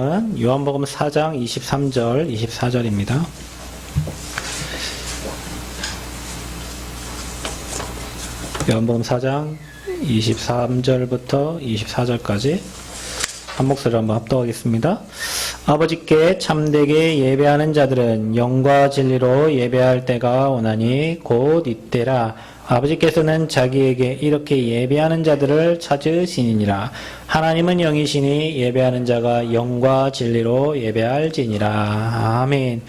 요한복음 4장 23절, 24절입니다. 요한복음 4장 23절부터 24절까지 한 목소리로 한번 합독하겠습니다. 아버지께 참되게 예배하는 자들은 영과 진리로 예배할 때가 오나니 곧 이때라. 아버지께서는 자기에게 이렇게 예배하는 자들을 찾으시니라. 하나님은 영이시니 예배하는 자가 영과 진리로 예배할지니라. 아멘.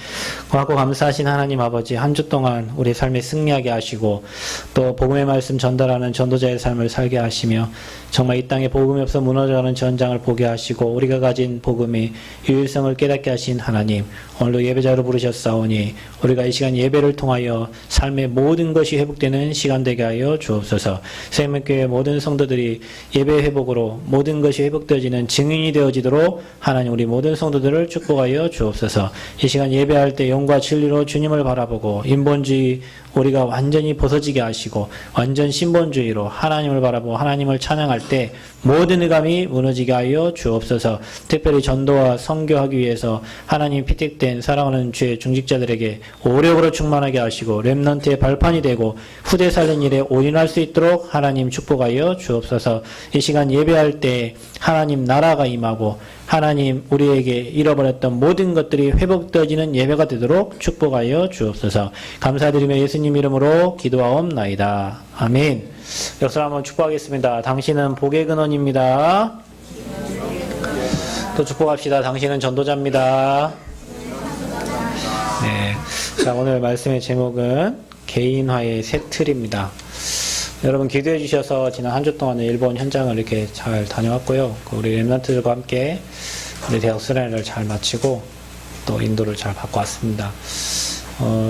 고맙고 감사하신 하나님 아버지, 한 주 동안 우리 삶에 승리하게 하시고 또 복음의 말씀 전달하는 전도자의 삶을 살게 하시며 정말 이 땅에 복음이 없어 무너져가는 전장을 보게 하시고 우리가 가진 복음의 유일성을 깨닫게 하신 하나님, 오늘도 예배자로 부르셨사오니 우리가 이 시간 예배를 통하여 삶의 모든 것이 회복되는 시간 되게 하여 주옵소서. 생명교회 모든 성도들이 예배 회복으로 모든 것이 회복되어지는 증인이 되어지도록 하나님 우리 모든 성도들을 축복하여 주옵소서. 이 시간 예배할 때 영과 진리로 주님을 바라보고 인본주의 우리가 완전히 벗어지게 하시고 완전 신본주의로 하나님을 바라보고 하나님을 찬양할 때 모든 의감이 무너지게 하여 주옵소서. 특별히 전도와 선교하기 위해서 하나님 피택된 사랑하는 주의 중직자들에게 오력으로 충만하게 하시고 렘넌트의 발판이 되고 후대 살린 일에 올인할 수 있도록 하나님 축복하여 주옵소서. 이 시간 예배할 때 하나님 나라가 임하고 하나님 우리에게 잃어버렸던 모든 것들이 회복되어지는 예배가 되도록 축복하여 주옵소서. 감사드리며 예수님 이름으로 기도하옵나이다. 아멘. 역사를 한번 축복하겠습니다. 당신은 복의 근원입니다. 또 축복합시다. 당신은 전도자입니다. 네. 자, 오늘 말씀의 제목은 개인화의 새 틀입니다. 여러분 기도해 주셔서 지난 한 주 동안 일본 현장을 이렇게 잘 다녀왔고요. 우리 렘넌트들과 함께 우리 대학 수련회를 잘 마치고 또 인도를 잘 받고 왔습니다.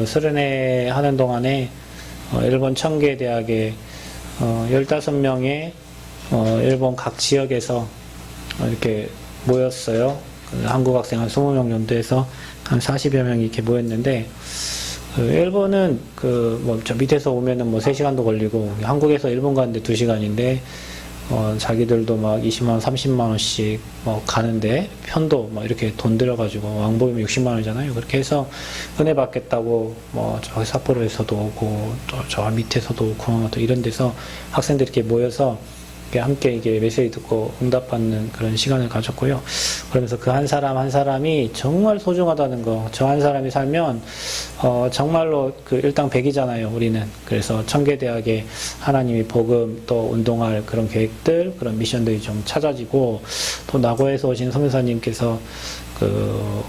수련회 하는 동안에 일본 청계 대학에 15명의 일본 각 지역에서 이렇게 모였어요. 한국 학생 한 20명 정도 해서 한 40여 명이 이렇게 모였는데, 일본은 저 밑에서 오면은 3시간도 걸리고, 한국에서 일본 가는데 2시간인데, 자기들도 막 20만원, 30만원씩 가는데, 편도 이렇게 돈 들여가지고, 왕복이면 60만원이잖아요. 그렇게 해서 은혜 받겠다고, 저기 삿포로에서도 오고, 또 저 밑에서도 오고, 구마모토 이런 데서 학생들이 이렇게 모여서, 함께 이게 메시지 듣고 응답받는 그런 시간을 가졌고요. 그러면서 그 한 사람 한 사람이 정말 소중하다는 거, 저 한 사람이 살면 정말로 일당 백이잖아요, 우리는. 그래서 청계대학에 하나님이 복음 또 운동할 그런 계획들, 그런 미션들이 좀 찾아지고, 또 나고에서 오신 선교사님께서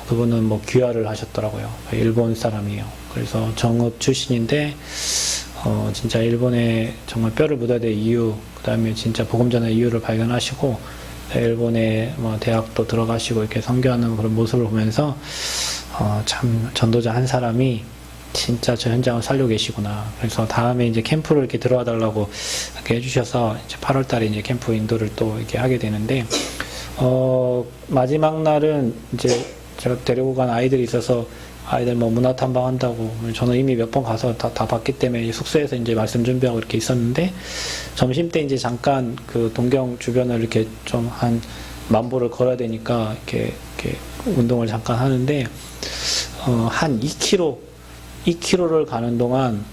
그분은 귀화를 하셨더라고요. 일본 사람이에요. 그래서 정읍 출신인데 진짜 일본에 정말 뼈를 묻어야 될 이유, 그 다음에 진짜 복음 전의 이유를 발견하시고 일본에 대학도 들어가시고 이렇게 선교하는 그런 모습을 보면서 참 전도자 한 사람이 진짜 저 현장을 살리고 계시구나. 그래서 다음에 이제 캠프를 이렇게 들어와 달라고 이렇게 해주셔서 이제 8월 달에 이제 캠프 인도를 또 이렇게 하게 되는데, 마지막 날은 이제 제가 데리고 간 아이들이 있어서 아이들 문화 탐방한다고 저는 이미 몇 번 가서 다 봤기 때문에 숙소에서 이제 말씀 준비하고 이렇게 있었는데, 점심 때 이제 잠깐 동경 주변을 이렇게 좀 한 10,000보를 걸어야 되니까 이렇게 운동을 잠깐 하는데, 한 2km를 가는 동안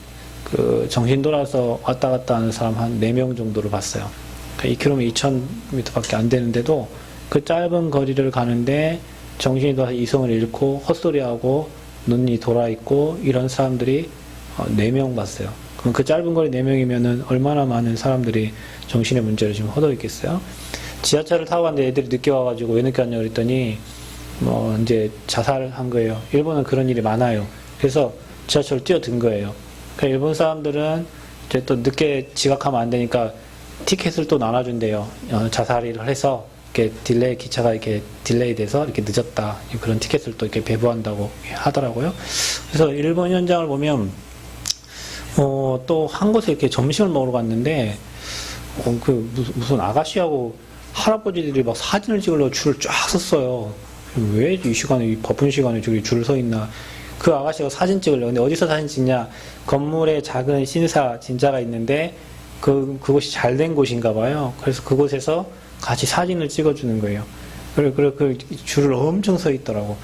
정신 돌아서 왔다 갔다 하는 사람 한 4명 정도를 봤어요. 그러니까 2km 2,000m 밖에 안 되는데도 그 짧은 거리를 가는데 정신이 돌아서 이성을 잃고 헛소리하고 눈이 돌아있고 이런 사람들이 4명 봤어요. 그럼 그 짧은 거리 4명이면은 얼마나 많은 사람들이 정신의 문제로 지금 허덕이겠어요? 지하철을 타고 갔는데 애들이 늦게 와가지고 왜 늦게 왔냐고 그랬더니 이제 자살한 거예요. 일본은 그런 일이 많아요. 그래서 지하철을 뛰어든 거예요. 그러니까 일본 사람들은 이제 또 늦게 지각하면 안 되니까 티켓을 또 나눠준대요. 자살을 해서 이렇게 기차가 이렇게 딜레이 돼서 이렇게 늦었다. 그런 티켓을 또 이렇게 배부한다고 하더라고요. 그래서 일본 현장을 보면, 또 한 곳에 이렇게 점심을 먹으러 갔는데, 무슨 아가씨하고 할아버지들이 막 사진을 찍으려고 줄을 쫙 섰어요. 왜 이 시간에, 이 바쁜 시간에 저기 줄을 서 있나. 그 아가씨가 사진 찍으려고. 근데 어디서 사진 찍냐. 건물에 작은 진자가 있는데, 그곳이 잘 된 곳인가 봐요. 그래서 그곳에서 같이 사진을 찍어주는 거예요. 그 줄을 엄청 서 있더라고.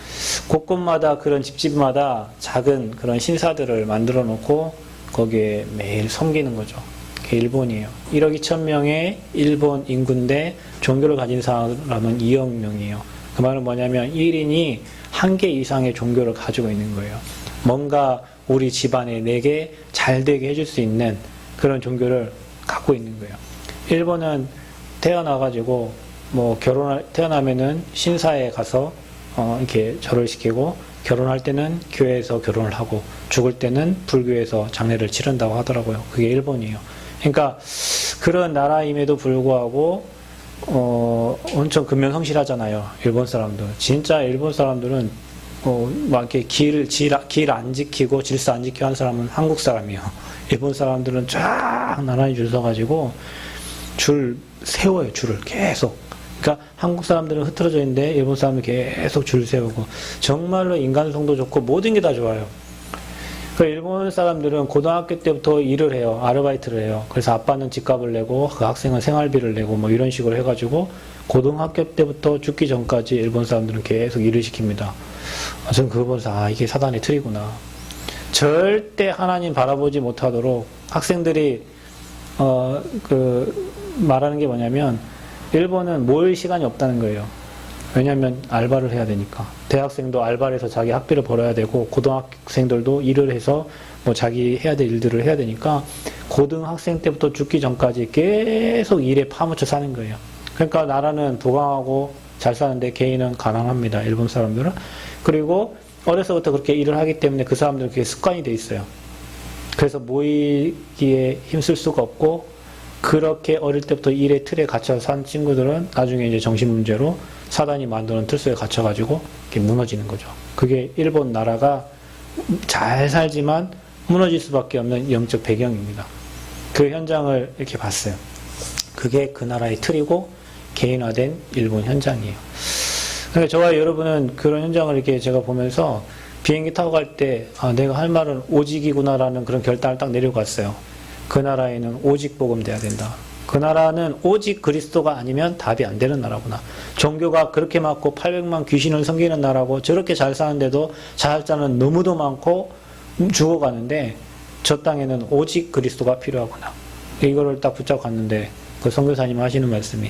곳곳마다 그런 집집마다 작은 그런 신사들을 만들어 놓고 거기에 매일 섬기는 거죠. 그게 일본이에요. 1억 2천 명의 일본 인구인데 종교를 가진 사람은 2억 명이에요. 그 말은 뭐냐면 1인이 한 개 이상의 종교를 가지고 있는 거예요. 뭔가 우리 집안에 내게 잘 되게 해줄 수 있는 그런 종교를 갖고 있는 거예요. 일본은 태어나가지고 태어나면은 신사에 가서 이렇게 절을 시키고, 결혼할 때는 교회에서 결혼을 하고, 죽을 때는 불교에서 장례를 치른다고 하더라고요. 그게 일본이에요. 그러니까 그런 나라임에도 불구하고 엄청 근면성실하잖아요. 일본 사람들. 진짜 일본 사람들은 막 이렇게 길 안 지키고 질서 안 지키고 하는 사람은 한국 사람이에요. 일본 사람들은 쫙 나란히 줄 서가지고 줄 세워요. 줄을 계속. 그러니까 한국 사람들은 흐트러져 있는데 일본 사람은 계속 줄 세우고, 정말로 인간성도 좋고 모든 게 다 좋아요. 그 일본 사람들은 고등학교 때부터 일을 해요. 아르바이트를 해요. 그래서 아빠는 집값을 내고 그 학생은 생활비를 내고 뭐 이런 식으로 해가지고 고등학교 때부터 죽기 전까지 일본 사람들은 계속 일을 시킵니다. 저는 그거 보면서 이게 사단의 틀이구나. 절대 하나님 바라보지 못하도록 학생들이 말하는 게 뭐냐면, 일본은 모일 시간이 없다는 거예요. 왜냐하면 알바를 해야 되니까. 대학생도 알바를 해서 자기 학비를 벌어야 되고, 고등학생들도 일을 해서 뭐 자기 해야 될 일들을 해야 되니까 고등학생 때부터 죽기 전까지 계속 일에 파묻혀 사는 거예요. 그러니까 나라는 부강하고 잘 사는데 개인은 가난합니다. 일본 사람들은. 그리고 어려서부터 그렇게 일을 하기 때문에 그 사람들은 그게 습관이 돼 있어요. 그래서 모이기에 힘쓸 수가 없고, 그렇게 어릴 때부터 일의 틀에 갇혀서 산 친구들은 나중에 이제 정신문제로 사단이 만드는 틀 속에 갇혀가지고 이렇게 무너지는 거죠. 그게 일본 나라가 잘 살지만 무너질 수밖에 없는 영적 배경입니다. 그 현장을 이렇게 봤어요. 그게 그 나라의 틀이고 개인화된 일본 현장이에요. 그러니까 저와 여러분은 그런 현장을 이렇게 제가 보면서 비행기 타고 갈 때 내가 할 말은 오직이구나라는 그런 결단을 딱 내리고 갔어요. 그 나라에는 오직 복음 돼야 된다. 그 나라는 오직 그리스도가 아니면 답이 안 되는 나라구나. 종교가 그렇게 많고 800만 귀신을 섬기는 나라고, 저렇게 잘 사는데도 자살자는 너무도 많고 죽어가는데 저 땅에는 오직 그리스도가 필요하구나. 이거를 딱 붙잡고 갔는데 그 선교사님 하시는 말씀이,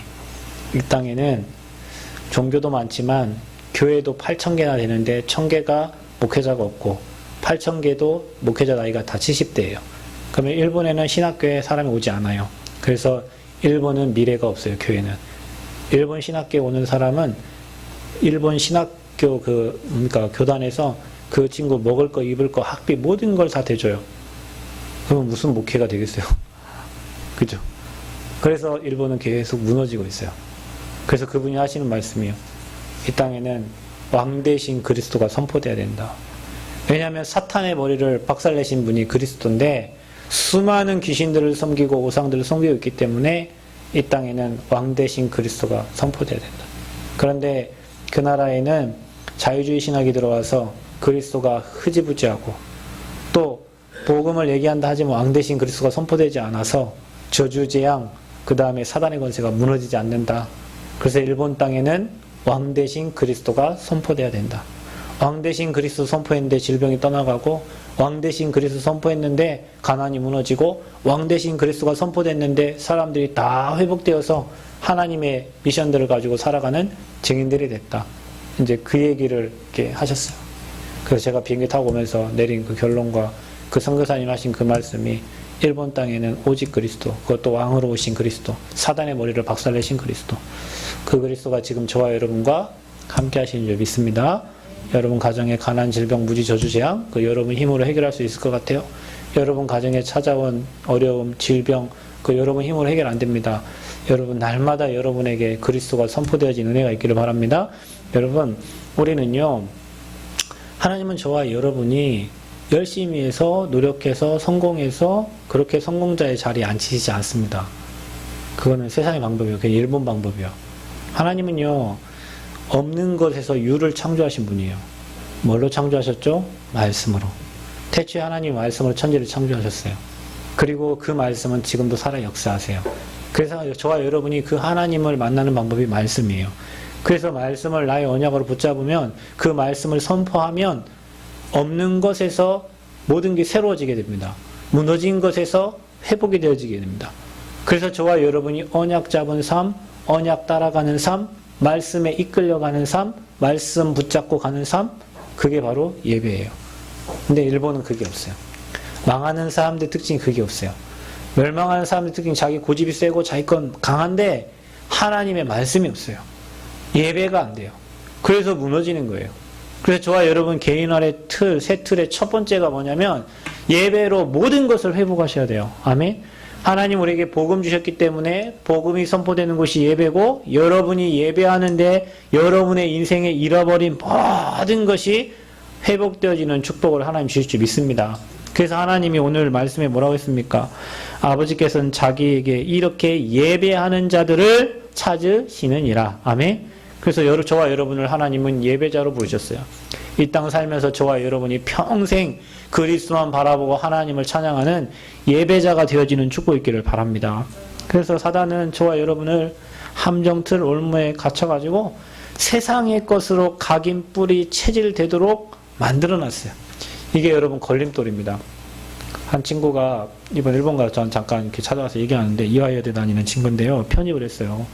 이 땅에는 종교도 많지만 교회도 8,000개나 되는데 1,000개가 목회자가 없고 8,000개도 목회자 나이가 다 70대예요. 그러면 일본에는 신학교에 사람이 오지 않아요. 그래서 일본은 미래가 없어요. 교회는. 일본 신학교에 오는 사람은 일본 신학교 그러니까 교단에서 그 친구 먹을 거, 입을 거, 학비 모든 걸 다 대줘요. 그러면 무슨 목회가 되겠어요? 그죠? 그래서 일본은 계속 무너지고 있어요. 그래서 그분이 하시는 말씀이요. 이 땅에는 왕 대신 그리스도가 선포돼야 된다. 왜냐하면 사탄의 머리를 박살내신 분이 그리스도인데, 수많은 귀신들을 섬기고 우상들을 섬기고 있기 때문에 이 땅에는 왕 대신 그리스도가 선포돼야 된다. 그런데 그 나라에는 자유주의 신학이 들어와서 그리스도가 흐지부지하고, 또 복음을 얘기한다 하지만 왕 대신 그리스도가 선포되지 않아서 저주재앙, 그 다음에 사단의 권세가 무너지지 않는다. 그래서 일본 땅에는 왕 대신 그리스도가 선포돼야 된다. 왕 대신 그리스도 선포했는데 질병이 떠나가고, 왕 대신 그리스도 선포했는데 가난이 무너지고, 왕 대신 그리스도가 선포됐는데 사람들이 다 회복되어서 하나님의 미션들을 가지고 살아가는 증인들이 됐다. 이제 그 얘기를 이렇게 하셨어요. 그래서 제가 비행기 타고 오면서 내린 그 결론과 그 선교사님 하신 그 말씀이, 일본 땅에는 오직 그리스도, 그것도 왕으로 오신 그리스도, 사단의 머리를 박살내신 그리스도, 그 그리스도가 지금 저와 여러분과 함께 하시는 줄 믿습니다. 여러분 가정의 가난, 질병, 무지, 저주, 재앙, 그 여러분 힘으로 해결할 수 있을 것 같아요? 여러분 가정에 찾아온 어려움, 질병, 그 여러분 힘으로 해결 안 됩니다. 여러분 날마다 여러분에게 그리스도가 선포되어진 은혜가 있기를 바랍니다. 여러분, 우리는요, 하나님은 저와 여러분이 열심히 해서 노력해서 성공해서 그렇게 성공자의 자리에 앉히시지 않습니다. 그거는 세상의 방법이에요. 그게 일본 방법이에요. 하나님은요, 없는 것에서 유를 창조하신 분이에요. 뭘로 창조하셨죠? 말씀으로. 태초에 하나님 말씀으로 천지를 창조하셨어요. 그리고 그 말씀은 지금도 살아 역사하세요. 그래서 저와 여러분이 그 하나님을 만나는 방법이 말씀이에요. 그래서 말씀을 나의 언약으로 붙잡으면 그 말씀을 선포하면 없는 것에서 모든 게 새로워지게 됩니다. 무너진 것에서 회복이 되어지게 됩니다. 그래서 저와 여러분이 언약 잡은 삶, 언약 따라가는 삶, 말씀에 이끌려가는 삶, 말씀 붙잡고 가는 삶, 그게 바로 예배예요. 근데 일본은 그게 없어요. 망하는 사람들 특징이 그게 없어요. 멸망하는 사람들 특징이 자기 고집이 세고 자기 건 강한데 하나님의 말씀이 없어요. 예배가 안 돼요. 그래서 무너지는 거예요. 그래서 저와 여러분 개인활의 틀, 새 틀의 첫 번째가 뭐냐면 예배로 모든 것을 회복하셔야 돼요. 아멘. 하나님 우리에게 복음 주셨기 때문에 복음이 선포되는 곳이 예배고 여러분이 예배하는데 여러분의 인생에 잃어버린 모든 것이 회복되어지는 축복을 하나님 주실 줄 믿습니다. 그래서 하나님이 오늘 말씀에 뭐라고 했습니까? 아버지께서는 자기에게 이렇게 예배하는 자들을 찾으시느니라. 아멘. 그래서 저와 여러분을 하나님은 예배자로 부르셨어요. 이 땅 살면서 저와 여러분이 평생 그리스도만 바라보고 하나님을 찬양하는 예배자가 되어지는 축복이 있기를 바랍니다. 그래서 사단은 저와 여러분을 함정틀 올무에 갇혀가지고 세상의 것으로 각인 뿌리 체질되도록 만들어놨어요. 이게 여러분 걸림돌입니다. 한 친구가 이번 일본 가서 전 잠깐 이렇게 찾아와서 얘기하는데 이화여대 다니는 친구인데요. 편입을 했어요.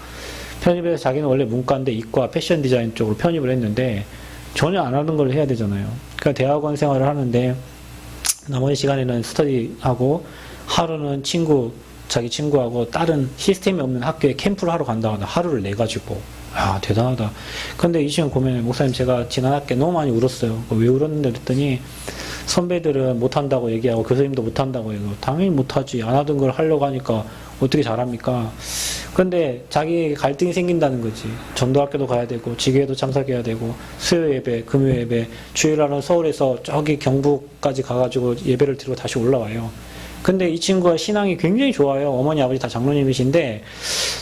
편입해서 자기는 원래 문과인데 이과 패션 디자인 쪽으로 편입을 했는데 전혀 안 하던 걸 해야 되잖아요. 그러니까 대학원 생활을 하는데 나머지 시간에는 스터디하고 하루는 자기 친구하고 다른 시스템이 없는 학교에 캠프를 하러 간다고 하다 하루를 내가지고 야 대단하다. 근데 이 시간 고민해. 목사님 제가 지난 학기에 너무 많이 울었어요. 왜 울었는데 그랬더니 선배들은 못한다고 얘기하고 교수님도 못한다고 얘기하고 당연히 못하지. 안 하던 걸 하려고 하니까 어떻게 잘합니까? 근데 자기에게 갈등이 생긴다는 거지. 전도학교도 가야 되고 지교회도 참석해야 되고 수요 예배, 금요 예배, 주일날은 서울에서 저기 경북까지 가가지고 예배를 드리고 다시 올라와요. 근데 이 친구가 신앙이 굉장히 좋아요. 어머니 아버지 다 장로님이신데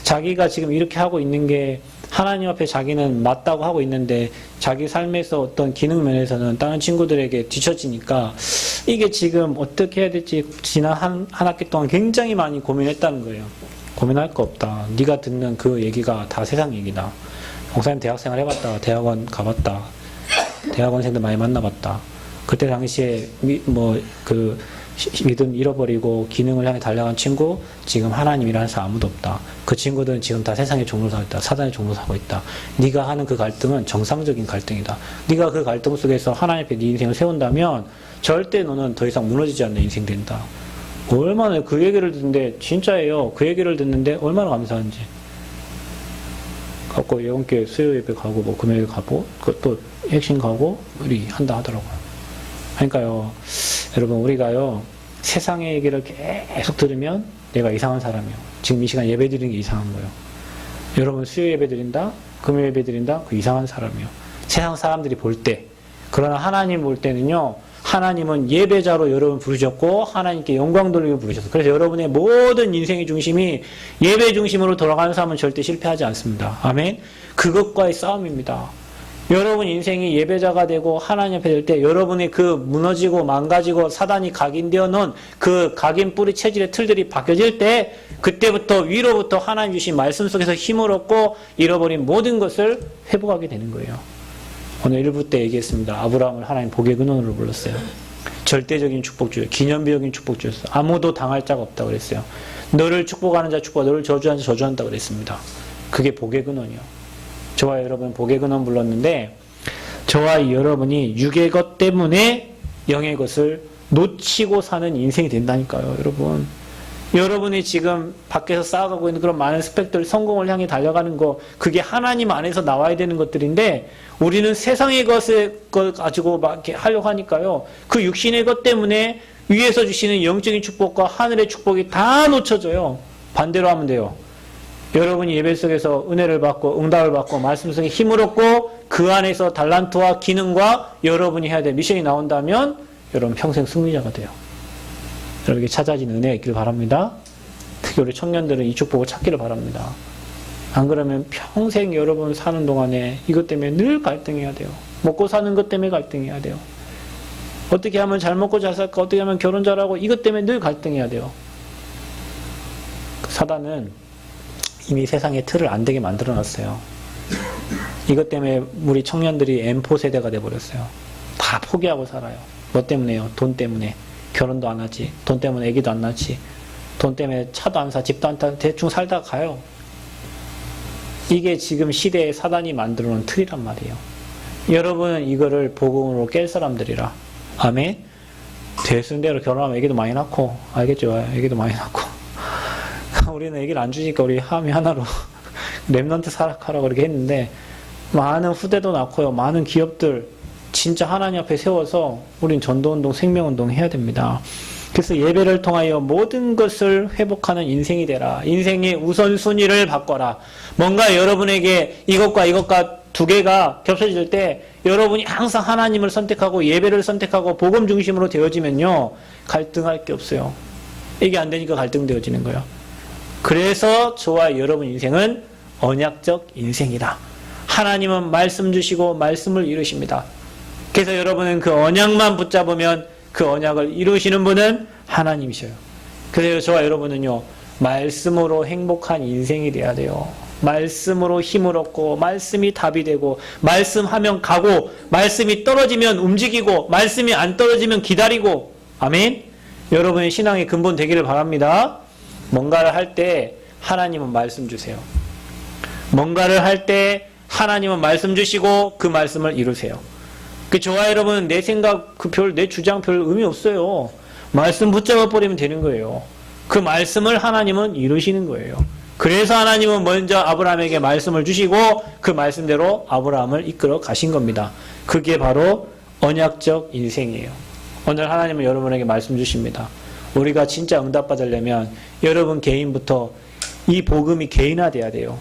자기가 지금 이렇게 하고 있는 게 하나님 앞에 자기는 맞다고 하고 있는데 자기 삶에서 어떤 기능 면에서는 다른 친구들에게 뒤처지니까 이게 지금 어떻게 해야 될지 지난 한 학기 동안 굉장히 많이 고민했다는 거예요. 고민할 거 없다. 네가 듣는 그 얘기가 다 세상 얘기다. 목사님 대학생활 해봤다. 대학원 가봤다. 대학원생들 많이 만나봤다. 그때 당시에 믿음 잃어버리고 기능을 향해 달려간 친구 지금 하나님이라는 사람 아무도 없다. 그 친구들은 지금 다 세상의 종로 사고 있다. 사단의 종로 사고 있다. 네가 하는 그 갈등은 정상적인 갈등이다. 네가 그 갈등 속에서 하나님 앞에 네 인생을 세운다면 절대 너는 더 이상 무너지지 않는 인생 된다. 얼마나 그 얘기를 듣는데 진짜예요. 그 얘기를 듣는데 얼마나 감사한지. 갖고 예원교회 수요 예배 가고 뭐 금요일 가고 그것도 핵심 가고 우리 한다 하더라고요. 그러니까요, 여러분 우리가요 세상의 얘기를 계속 들으면 내가 이상한 사람이에요. 지금 이 시간 예배 드리는 게 이상한 거예요. 여러분 수요 예배 드린다, 금요 예배 드린다, 그 이상한 사람이에요. 세상 사람들이 볼 때. 그러나 하나님 볼 때는요, 하나님은 예배자로 여러분 부르셨고 하나님께 영광 돌리고 부르셨어요. 그래서 여러분의 모든 인생의 중심이 예배 중심으로 돌아가는 사람은 절대 실패하지 않습니다. 아멘. 그것과의 싸움입니다. 여러분 인생이 예배자가 되고 하나님 앞에 될 때 여러분의 그 무너지고 망가지고 사단이 각인되어 놓은 그 각인 뿌리 체질의 틀들이 바뀌어질 때 그때부터 위로부터 하나님 주신 말씀 속에서 힘을 얻고 잃어버린 모든 것을 회복하게 되는 거예요. 오늘 1부 때 얘기했습니다. 아브라함을 하나님 복의 근원으로 불렀어요. 절대적인 축복주요, 기념비적인 축복주였어요. 아무도 당할 자가 없다고 그랬어요. 너를 축복하는 자 축복, 너를 저주하는 자 저주한다고 그랬습니다. 그게 복의 근원이요. 저와 여러분 복의 근원 불렀는데 저와 여러분이 육의 것 때문에 영의 것을 놓치고 사는 인생이 된다니까요. 여러분, 여러분이 지금 밖에서 쌓아가고 있는 그런 많은 스펙들, 성공을 향해 달려가는 거, 그게 하나님 안에서 나와야 되는 것들인데 우리는 세상의 것을 가지고 막 이렇게 하려고 하니까요, 그 육신의 것 때문에 위에서 주시는 영적인 축복과 하늘의 축복이 다 놓쳐져요. 반대로 하면 돼요. 여러분이 예배 속에서 은혜를 받고 응답을 받고 말씀 속에 힘을 얻고 그 안에서 달란트와 기능과 여러분이 해야 될 미션이 나온다면 여러분 평생 승리자가 돼요. 여러분에게 찾아진 은혜가 있기를 바랍니다. 특히 우리 청년들은 이 축복을 찾기를 바랍니다. 안 그러면 평생 여러분 사는 동안에 이것 때문에 늘 갈등해야 돼요. 먹고 사는 것 때문에 갈등해야 돼요. 어떻게 하면 잘 먹고 잘 살까, 어떻게 하면 결혼 잘하고, 이것 때문에 늘 갈등해야 돼요. 사단은 이미 세상의 틀을 안 되게 만들어 놨어요. 이것 때문에 우리 청년들이 M4 세대가 돼버렸어요. 다 포기하고 살아요. 뭐 때문에요? 돈 때문에. 결혼도 안 하지. 돈 때문에 애기도 안 낳지. 돈 때문에 차도 안 사, 집도 안 타, 대충 살다가 가요. 이게 지금 시대에 사단이 만들어 놓은 틀이란 말이에요. 여러분은 이거를 복음으로 깰 사람들이라. 아멘? 되는 대로 결혼하면 애기도 많이 낳고, 알겠죠? 애기도 많이 낳고. 우리는 애기를 안 주니까 우리 함이 하나로 랩넌트 사락하라고 그렇게 했는데, 많은 후대도 낳고요. 많은 기업들 진짜 하나님 앞에 세워서 우린 전도운동, 생명운동 해야 됩니다. 그래서 예배를 통하여 모든 것을 회복하는 인생이 되라. 인생의 우선순위를 바꿔라. 뭔가 여러분에게 이것과 두 개가 겹쳐질 때 여러분이 항상 하나님을 선택하고 예배를 선택하고 복음 중심으로 되어지면요. 갈등할 게 없어요. 이게 안 되니까 갈등되어지는 거예요. 그래서 저와 여러분 인생은 언약적 인생이다. 하나님은 말씀 주시고 말씀을 이루십니다. 그래서 여러분은 그 언약만 붙잡으면 그 언약을 이루시는 분은 하나님이셔요. 그래서 저와 여러분은요, 말씀으로 행복한 인생이 돼야 돼요. 말씀으로 힘을 얻고, 말씀이 답이 되고, 말씀하면 가고, 말씀이 떨어지면 움직이고, 말씀이 안 떨어지면 기다리고, 아멘? 여러분의 신앙의 근본 되기를 바랍니다. 뭔가를 할 때 하나님은 말씀 주세요. 뭔가를 할 때 하나님은 말씀 주시고 그 말씀을 이루세요. 저와 여러분은 내 생각, 내 주장 별 의미 없어요. 말씀 붙잡아 버리면 되는 거예요. 그 말씀을 하나님은 이루시는 거예요. 그래서 하나님은 먼저 아브라함에게 말씀을 주시고 그 말씀대로 아브라함을 이끌어 가신 겁니다. 그게 바로 언약적 인생이에요. 오늘 하나님은 여러분에게 말씀 주십니다. 우리가 진짜 응답받으려면 여러분 개인부터 이 복음이 개인화돼야 돼요.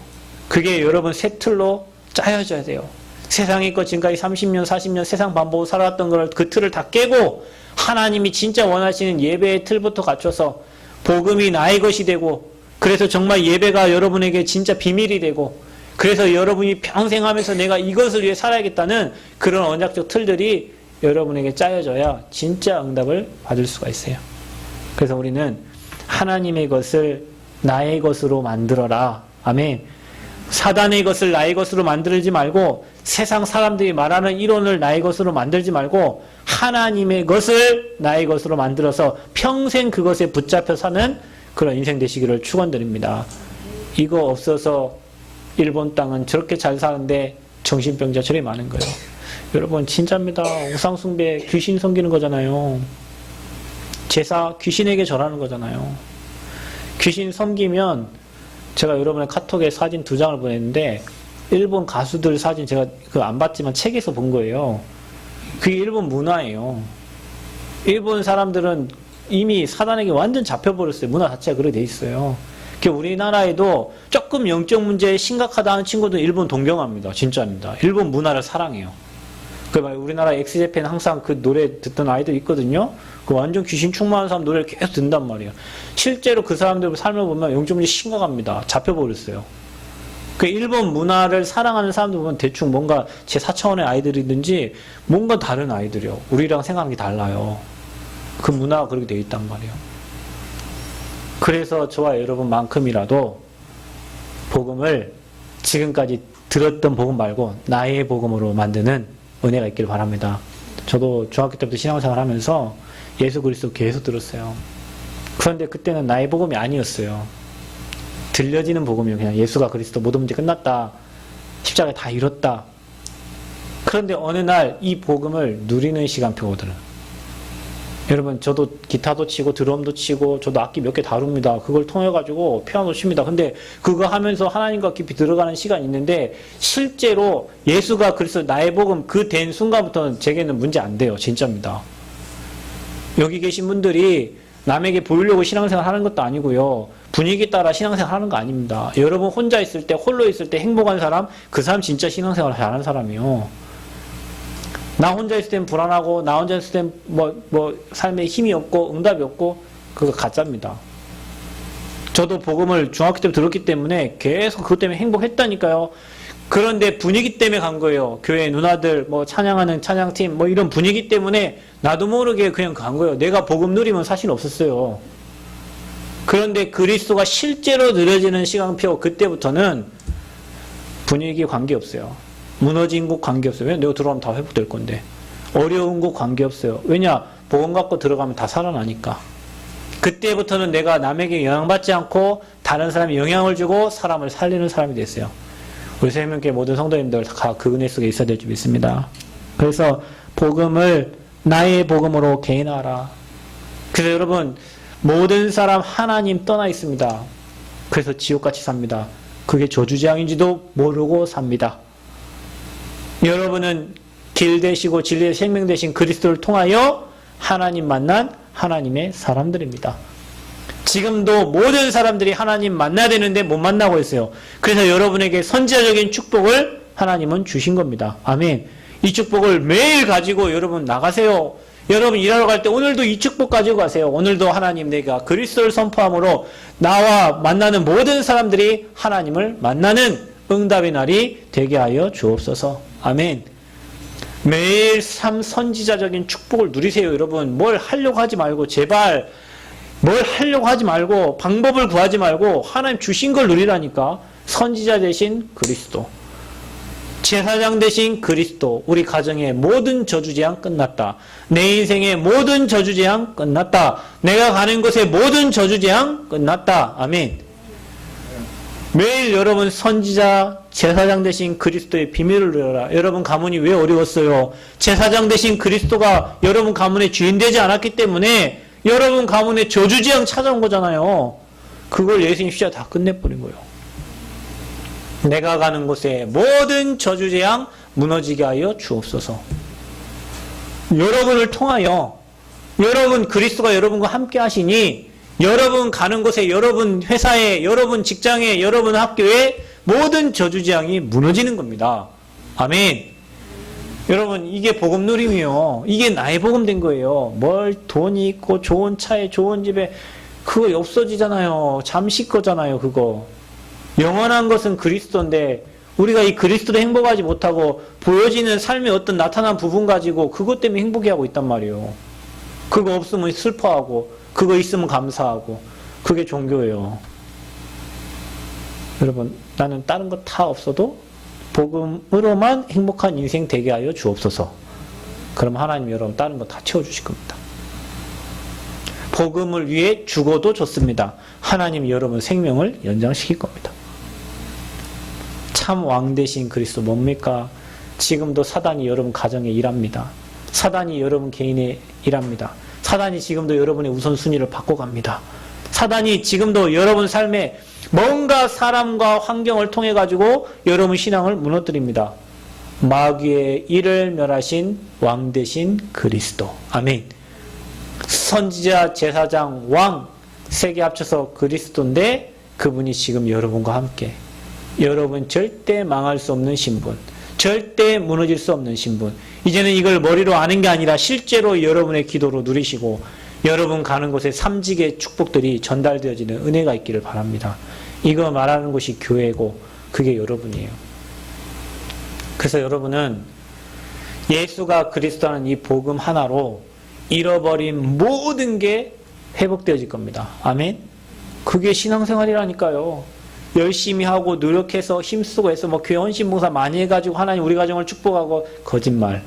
그게 여러분 새 틀로 짜여져야 돼요. 세상의 것 지금까지 30년, 40년 세상 반복으로 살아왔던 걸 그 틀을 다 깨고 하나님이 진짜 원하시는 예배의 틀부터 갖춰서 복음이 나의 것이 되고 그래서 정말 예배가 여러분에게 진짜 비밀이 되고 그래서 여러분이 평생 하면서 내가 이것을 위해 살아야겠다는 그런 언약적 틀들이 여러분에게 짜여져야 진짜 응답을 받을 수가 있어요. 그래서 우리는 하나님의 것을 나의 것으로 만들어라. 아멘. 사단의 것을 나의 것으로 만들지 말고 세상 사람들이 말하는 이론을 나의 것으로 만들지 말고 하나님의 것을 나의 것으로 만들어서 평생 그것에 붙잡혀 사는 그런 인생 되시기를 축원드립니다. 이거 없어서 일본 땅은 저렇게 잘 사는데 정신병자 저리 많은 거예요. 여러분 진짜입니다. 우상숭배 귀신 섬기는 거잖아요. 제사 귀신에게 절하는 거잖아요. 귀신 섬기면 제가 여러분의 카톡에 사진 2장을 보냈는데 일본 가수들 사진 제가 안 봤지만 책에서 본 거예요. 그게 일본 문화예요. 일본 사람들은 이미 사단에게 완전 잡혀버렸어요. 문화 자체가 그렇게 돼 있어요. 우리나라에도 조금 영적 문제에 심각하다 하는 친구들은 일본 동경합니다. 진짜입니다. 일본 문화를 사랑해요. 우리나라 엑스제팬 항상 그 노래 듣던 아이들 있거든요. 그 완전 귀신 충만한 사람 노래를 계속 듣는단 말이에요. 실제로 그 사람들 삶을 보면 영적 문제 심각합니다. 잡혀버렸어요. 그 일본 문화를 사랑하는 사람들 보면 대충 뭔가 제 4차원의 아이들이든지 뭔가 다른 아이들이요. 우리랑 생각하는 게 달라요. 그 문화가 그렇게 되어 있단 말이에요. 그래서 저와 여러분만큼이라도 복음을 지금까지 들었던 복음 말고 나의 복음으로 만드는 은혜가 있길 바랍니다. 저도 중학교 때부터 신앙생활 하면서 예수 그리스도 계속 들었어요. 그런데 그때는 나의 복음이 아니었어요. 들려지는 복음이요. 그냥 예수가 그리스도 모든 문제 끝났다. 십자가에 다 이뤘다. 그런데 어느 날 이 복음을 누리는 시간표가 오더라고요. 여러분 저도 기타도 치고 드럼도 치고 저도 악기 몇 개 다룹니다. 그걸 통해가지고 피아노 칩니다. 근데 그거 하면서 하나님과 깊이 들어가는 시간이 있는데 실제로 예수가 그리스도 나의 복음 그 된 순간부터는 제게는 문제 안 돼요. 진짜입니다. 여기 계신 분들이 남에게 보이려고 신앙생활 하는 것도 아니고요. 분위기 따라 신앙생활 하는 거 아닙니다. 여러분 혼자 있을 때 홀로 있을 때 행복한 사람 그 사람 진짜 신앙생활 잘하는 사람이요. 나 혼자 있을 땐 불안하고 나 혼자 있을 땐 삶에 힘이 없고 응답이 없고 그거 가짜입니다. 저도 복음을 중학교 때 들었기 때문에 계속 그것 때문에 행복했다니까요. 그런데 분위기 때문에 간 거예요. 교회 누나들 찬양하는 찬양팀 이런 분위기 때문에 나도 모르게 그냥 간 거예요. 내가 복음 누리면 사실 없었어요. 그런데 그리스도가 실제로 느려지는 시간표 그때부터는 분위기 관계없어요. 무너진 곳 관계없어요. 왜냐? 내가 들어가면 다 회복될 건데. 어려운 곳 관계없어요. 왜냐? 복음 갖고 들어가면 다 살아나니까. 그때부터는 내가 남에게 영향받지 않고 다른 사람에 영향을 주고 사람을 살리는 사람이 됐어요. 우리 생명교회 모든 성도님들 다 그 은혜 속에 있어야 될 줄 믿습니다. 그래서 복음을 나의 복음으로 개인화하라. 그래서 여러분 모든 사람 하나님 떠나 있습니다. 그래서 지옥같이 삽니다. 그게 저주재앙인지도 모르고 삽니다. 여러분은 길 되시고 진리의 생명 되신 그리스도를 통하여 하나님 만난 하나님의 사람들입니다. 지금도 모든 사람들이 하나님 만나야 되는데 못 만나고 있어요. 그래서 여러분에게 선지자적인 축복을 하나님은 주신 겁니다. 아멘. 이 축복을 매일 가지고 여러분 나가세요. 여러분 일하러 갈 때 오늘도 이 축복 가지고 가세요. 오늘도 하나님 내가 그리스도를 선포함으로 나와 만나는 모든 사람들이 하나님을 만나는 응답의 날이 되게 하여 주옵소서. 아멘. 매일 삶 선지자적인 축복을 누리세요. 여러분 뭘 하려고 하지 말고 제발 뭘 하려고 하지 말고 방법을 구하지 말고 하나님 주신 걸 누리라니까. 선지자 대신 그리스도, 제사장 대신 그리스도. 우리 가정의 모든 저주재앙 끝났다. 내 인생의 모든 저주재앙 끝났다. 내가 가는 곳의 모든 저주재앙 끝났다. 아멘. 매일 여러분 선지자, 제사장 대신 그리스도의 비밀을 누려라. 여러분 가문이 왜 어려웠어요? 제사장 대신 그리스도가 여러분 가문의 주인 되지 않았기 때문에 여러분 가문에 저주재앙 찾아온 거잖아요. 그걸 예수님 십자가 다 끝내버린 거예요. 내가 가는 곳에 모든 저주재앙 무너지게 하여 주옵소서. 여러분을 통하여 여러분 그리스도가 여러분과 함께 하시니 여러분 가는 곳에 여러분 회사에 여러분 직장에 여러분 학교에 모든 저주재앙이 무너지는 겁니다. 아멘. 여러분 이게 복음 누림이요. 이게 나의 복음 된 거예요. 뭘 돈이 있고 좋은 차에 좋은 집에 그거 없어지잖아요. 잠시 거잖아요. 그거. 영원한 것은 그리스도인데 우리가 이 그리스도로 행복하지 못하고 보여지는 삶의 어떤 나타난 부분 가지고 그것 때문에 행복해하고 있단 말이에요. 그거 없으면 슬퍼하고 그거 있으면 감사하고 그게 종교예요. 여러분 나는 다른 거 다 없어도 복음으로만 행복한 인생 되게 하여 주옵소서. 그럼 하나님 여러분 다른 거 다 채워주실 겁니다. 복음을 위해 죽어도 좋습니다. 하나님 여러분 생명을 연장시킬 겁니다. 참 왕 되신 그리스도 뭡니까? 지금도 사단이 여러분 가정에 일합니다. 사단이 여러분 개인에 일합니다. 사단이 지금도 여러분의 우선순위를 바꿔갑니다. 사단이 지금도 여러분 삶에 뭔가 사람과 환경을 통해 가지고 여러분 신앙을 무너뜨립니다. 마귀의 일을 멸하신 왕 되신 그리스도. 아멘. 선지자, 제사장, 왕 세 개 합쳐서 그리스도인데 그분이 지금 여러분과 함께 여러분 절대 망할 수 없는 신분, 절대 무너질 수 없는 신분. 이제는 이걸 머리로 아는 게 아니라 실제로 여러분의 기도로 누리시고 여러분 가는 곳에 삼직의 축복들이 전달되어지는 은혜가 있기를 바랍니다. 이거 말하는 것이 교회고 그게 여러분이에요. 그래서 여러분은 예수가 그리스도라는 이 복음 하나로 잃어버린 모든 게 회복되어질 겁니다. 아멘? 그게 신앙생활이라니까요. 열심히 하고 노력해서 힘쓰고 해서 뭐 교회 헌신봉사 많이 해가지고 하나님 우리 가정을 축복하고 거짓말.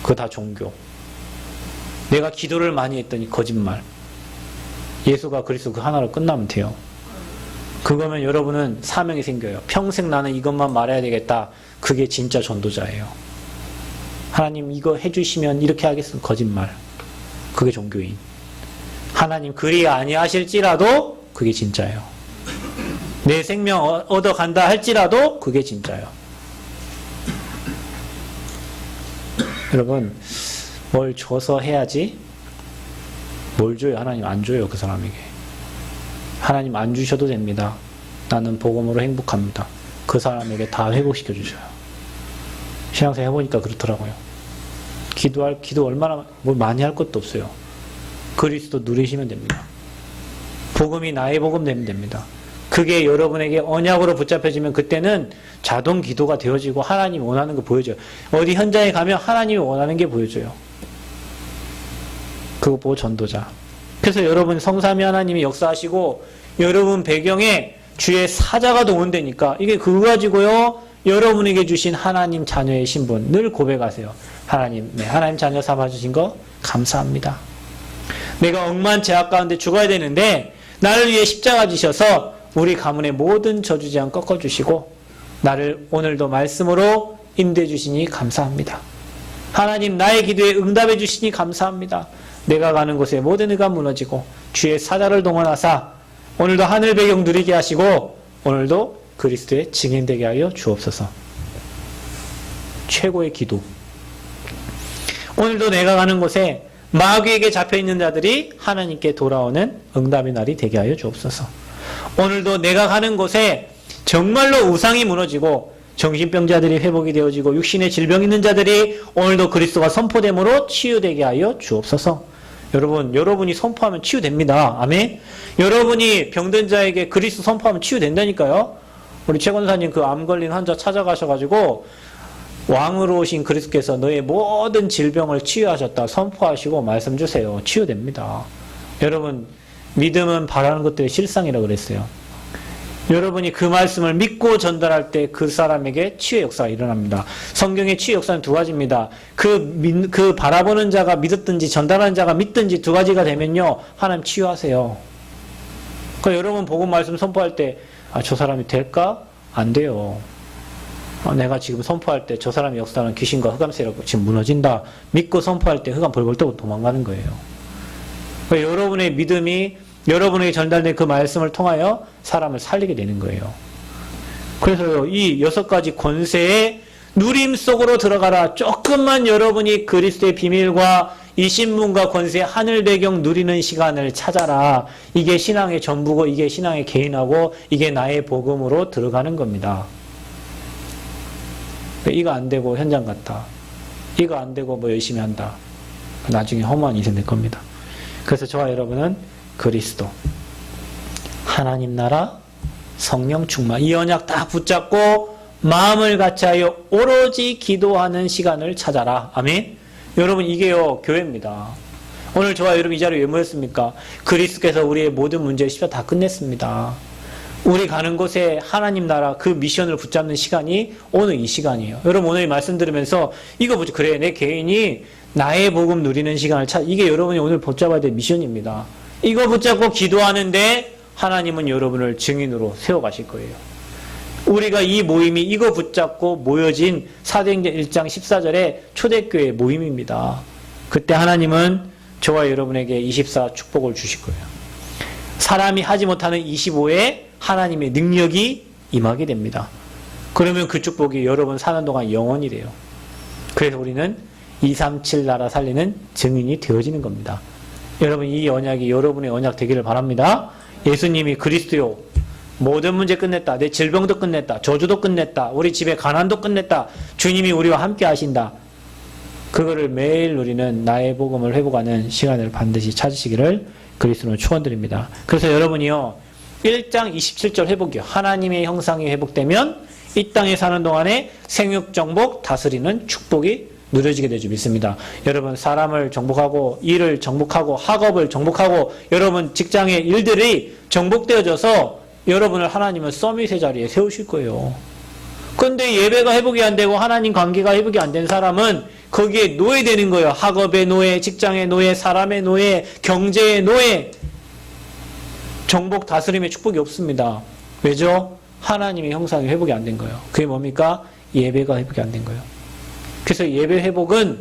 그거 다 종교. 내가 기도를 많이 했더니 거짓말. 예수가 그리스도 그 하나로 끝나면 돼요. 그거면 여러분은 사명이 생겨요. 평생 나는 이것만 말해야 되겠다. 그게 진짜 전도자예요. 하나님 이거 해주시면 이렇게 하겠습니다. 거짓말. 그게 종교인. 하나님 그리 아니하실지라도 그게 진짜예요. 내 생명 얻어간다 할지라도 그게 진짜예요. 여러분 뭘 줘서 해야지. 뭘 줘요? 하나님 안 줘요. 그 사람에게. 하나님 안 주셔도 됩니다. 나는 복음으로 행복합니다. 그 사람에게 다 회복시켜 주셔요. 신앙생활 해보니까 그렇더라고요. 기도 얼마나 뭘 많이 할 것도 없어요. 그리스도 누리시면 됩니다. 복음이 나의 복음 되면 됩니다. 그게 여러분에게 언약으로 붙잡혀지면 그때는 자동 기도가 되어지고 하나님이 원하는 거 보여줘요. 어디 현장에 가면 하나님이 원하는 게 보여줘요. 그거 보고 전도자. 그래서 여러분 성삼위 하나님이 역사하시고 여러분 배경에 주의 사자가 동원되니까 이게 그거 가지고요 여러분에게 주신 하나님 자녀의 신분 늘 고백하세요. 하나님, 네, 하나님 자녀 삼아주신 거 감사합니다. 내가 억만 죄악 가운데 죽어야 되는데 나를 위해 십자가 지셔서 우리 가문의 모든 저주재앙 꺾어주시고 나를 오늘도 말씀으로 인도해 주시니 감사합니다. 하나님, 나의 기도에 응답해 주시니 감사합니다. 내가 가는 곳에 모든 의가 무너지고 주의 사자를 동원하사 오늘도 하늘 배경 누리게 하시고 오늘도 그리스도의 증인되게 하여 주옵소서. 최고의 기도. 오늘도 내가 가는 곳에 마귀에게 잡혀있는 자들이 하나님께 돌아오는 응답의 날이 되게 하여 주옵소서. 오늘도 내가 가는 곳에 정말로 우상이 무너지고 정신병자들이 회복이 되어지고 육신의 질병 있는 자들이 오늘도 그리스도가 선포됨으로 치유되게 하여 주옵소서. 여러분이 선포하면 치유됩니다. 아멘. 여러분이 병든 자에게 그리스도 선포하면 치유된다니까요. 우리 최 권사님 그 암 걸린 환자 찾아가셔가지고 왕으로 오신 그리스도께서 너의 모든 질병을 치유하셨다 선포하시고 말씀 주세요. 치유됩니다. 여러분, 믿음은 바라는 것들의 실상이라고 그랬어요. 여러분이 그 말씀을 믿고 전달할 때 그 사람에게 치유의 역사가 일어납니다. 성경의 치유 역사는 두 가지입니다. 그 바라보는 자가 믿었든지 전달하는 자가 믿든지 두 가지가 되면요, 하나님 치유하세요. 그러니까 여러분 복음 말씀 선포할 때 저 사람이 될까? 안 돼요. 내가 지금 선포할 때 저 사람의 역사는 귀신과 흑암세라고 지금 무너진다. 믿고 선포할 때 흑암 벌벌 떠고 도망가는 거예요. 그러니까 여러분의 믿음이 여러분에게 전달된 그 말씀을 통하여 사람을 살리게 되는 거예요. 그래서 이 6가지 권세의 누림 속으로 들어가라. 조금만 여러분이 그리스도의 비밀과 이 신분과 권세의 하늘 배경 누리는 시간을 찾아라. 이게 신앙의 전부고 이게 신앙의 개인하고 이게 나의 복음으로 들어가는 겁니다. 이거 안 되고 현장 갔다. 이거 안 되고 뭐 열심히 한다. 나중에 허무한 인생 될 겁니다. 그래서 저와 여러분은 그리스도, 하나님 나라, 성령 충만 이 언약 다 붙잡고 마음을 같이하여 오로지 기도하는 시간을 찾아라. 아멘. 여러분, 이게요 교회입니다. 오늘 저와 여러분 이 자리에 왜 모였습니까? 그리스도께서 우리의 모든 문제를 십자가 다 끝냈습니다. 우리 가는 곳에 하나님 나라 그 미션을 붙잡는 시간이 오늘 이 시간이에요. 여러분, 오늘 말씀 들으면서 이거 보지, 그래 내 개인이 나의 복음 누리는 시간을 이게 여러분이 오늘 붙잡아야 될 미션입니다. 이거 붙잡고 기도하는데 하나님은 여러분을 증인으로 세워가실 거예요. 우리가 이 모임이 이거 붙잡고 모여진 사도행전 1장 14절의 초대교회 모임입니다. 그때 하나님은 저와 여러분에게 24 축복을 주실 거예요. 사람이 하지 못하는 25에 하나님의 능력이 임하게 됩니다. 그러면 그 축복이 여러분 사는 동안 영원히 돼요. 그래서 우리는 237 나라 살리는 증인이 되어지는 겁니다. 여러분, 이 언약이 여러분의 언약 되기를 바랍니다. 예수님이 그리스도요, 모든 문제 끝냈다. 내 질병도 끝냈다. 저주도 끝냈다. 우리 집에 가난도 끝냈다. 주님이 우리와 함께 하신다. 그거를 매일 누리는 나의 복음을 회복하는 시간을 반드시 찾으시기를 그리스도로 축원드립니다. 그래서 여러분이요, 1장 27절 회복이요. 하나님의 형상이 회복되면 이 땅에 사는 동안에 생육 정복 다스리는 축복이 누려지게 되죠. 믿습니다. 여러분, 사람을 정복하고 일을 정복하고 학업을 정복하고 여러분 직장의 일들이 정복되어져서 여러분을 하나님은 서밋의 자리에 세우실 거예요. 그런데 예배가 회복이 안 되고 하나님 관계가 회복이 안 된 사람은 거기에 노예되는 거예요. 학업의 노예, 직장의 노예, 사람의 노예, 경제의 노예. 정복 다스림의 축복이 없습니다. 왜죠? 하나님의 형상이 회복이 안 된 거예요. 그게 뭡니까? 예배가 회복이 안 된 거예요. 그래서 예배 회복은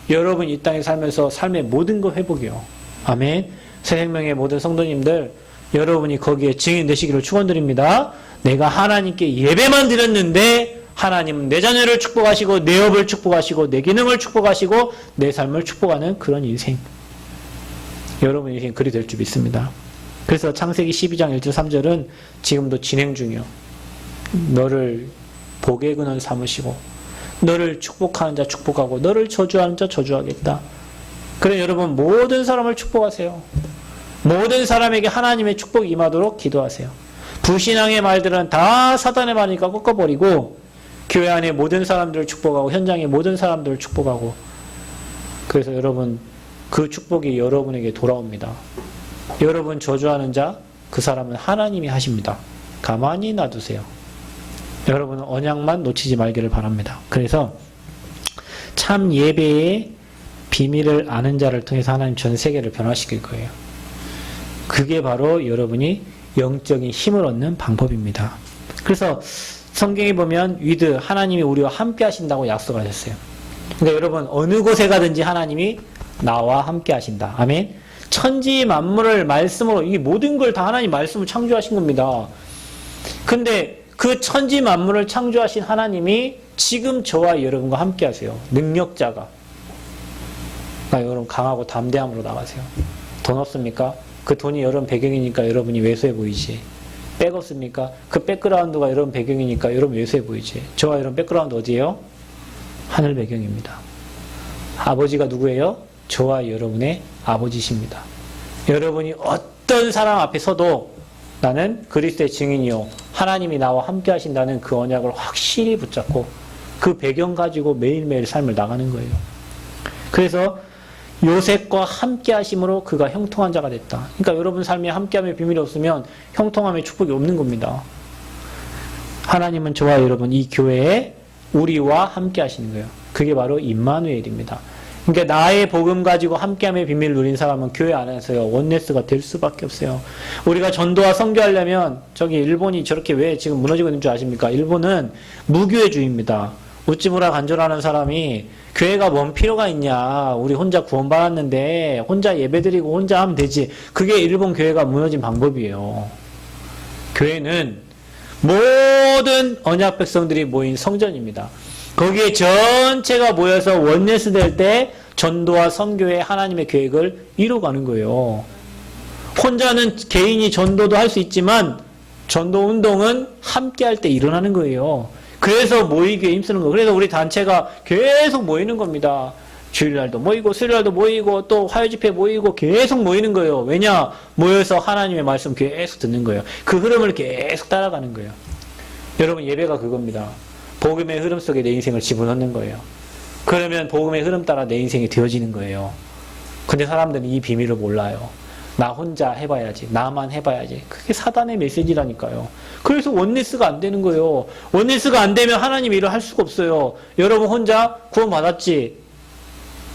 여러분 이 땅에 살면서 삶의 모든 것 회복이요. 아멘. 새생명의 모든 성도님들, 여러분이 거기에 증인 되시기를 축원드립니다. 내가 하나님께 예배만 드렸는데 하나님은 내 자녀를 축복하시고 내 업을 축복하시고 내 기능을 축복하시고 내 삶을 축복하는 그런 인생. 여러분 인생 그리 될 줄 믿습니다. 그래서 창세기 12장 1절 3절은 지금도 진행 중이요. 너를 복의 근원 삼으시고 너를 축복하는 자 축복하고 너를 저주하는 자 저주하겠다. 그래 여러분, 모든 사람을 축복하세요. 모든 사람에게 하나님의 축복이 임하도록 기도하세요. 불신앙의 말들은 다 사단의 말이니까 꺾어버리고 교회 안에 모든 사람들을 축복하고 현장의 모든 사람들을 축복하고, 그래서 여러분 그 축복이 여러분에게 돌아옵니다. 여러분 저주하는 자 그 사람은 하나님이 하십니다. 가만히 놔두세요. 여러분은 언약만 놓치지 말기를 바랍니다. 그래서 참 예배의 비밀을 아는 자를 통해서 하나님 전 세계를 변화시킬 거예요. 그게 바로 여러분이 영적인 힘을 얻는 방법입니다. 그래서 성경에 보면 위드 하나님이 우리와 함께 하신다고 약속하셨어요. 그러니까 여러분 어느 곳에 가든지 하나님이 나와 함께 하신다. 아멘. 천지 만물을 말씀으로 이 모든 걸 다 하나님 말씀을 창조하신 겁니다. 근데 그 천지 만물을 창조하신 하나님이 지금 저와 여러분과 함께 하세요. 능력자가. 그러니까 여러분 강하고 담대함으로 나가세요. 돈 없습니까? 그 돈이 여러분 배경이니까 여러분이 왜소해 보이지. 백 없습니까? 그 백그라운드가 여러분 배경이니까 여러분 왜소해 보이지. 저와 여러분 백그라운드 어디예요? 하늘 배경입니다. 아버지가 누구예요? 저와 여러분의 아버지십니다. 여러분이 어떤 사람 앞에 서도 나는 그리스도의 증인이요 하나님이 나와 함께 하신다는 그 언약을 확실히 붙잡고 그 배경 가지고 매일매일 삶을 나가는 거예요. 그래서 요셉과 함께 하심으로 그가 형통한 자가 됐다. 그러니까 여러분 삶에 함께함의 비밀이 없으면 형통함의 축복이 없는 겁니다. 하나님은 저와 여러분 이 교회에 우리와 함께 하시는 거예요. 그게 바로 임마누엘입니다. 그러니까 나의 복음 가지고 함께함의 비밀을 누린 사람은 교회 안에서요 원네스가 될 수밖에 없어요. 우리가 전도와 선교하려면 저기 일본이 저렇게 왜 지금 무너지고 있는 줄 아십니까? 일본은 무교회주의입니다. 우찌무라 간절하는 사람이 교회가 뭔 필요가 있냐. 우리 혼자 구원받았는데 혼자 예배드리고 혼자 하면 되지. 그게 일본 교회가 무너진 방법이에요. 교회는 모든 언약 백성들이 모인 성전입니다. 거기에 전체가 모여서 원네스 될 때 전도와 선교의 하나님의 계획을 이루어가는 거예요. 혼자는 개인이 전도도 할 수 있지만 전도 운동은 함께 할 때 일어나는 거예요. 그래서 모이기에 힘쓰는 거예요. 그래서 우리 단체가 계속 모이는 겁니다. 주일날도 모이고 수요일날도 모이고 또 화요집회 모이고 계속 모이는 거예요. 왜냐? 모여서 하나님의 말씀 계속 듣는 거예요. 그 흐름을 계속 따라가는 거예요. 여러분 예배가 그겁니다. 복음의 흐름 속에 내 인생을 집어넣는 거예요. 그러면 복음의 흐름 따라 내 인생이 되어지는 거예요. 근데 사람들은 이 비밀을 몰라요. 나 혼자 해봐야지. 나만 해봐야지. 그게 사단의 메시지라니까요. 그래서 원네스가 안 되는 거예요. 원네스가 안 되면 하나님 일을 할 수가 없어요. 여러분 혼자 구원받았지.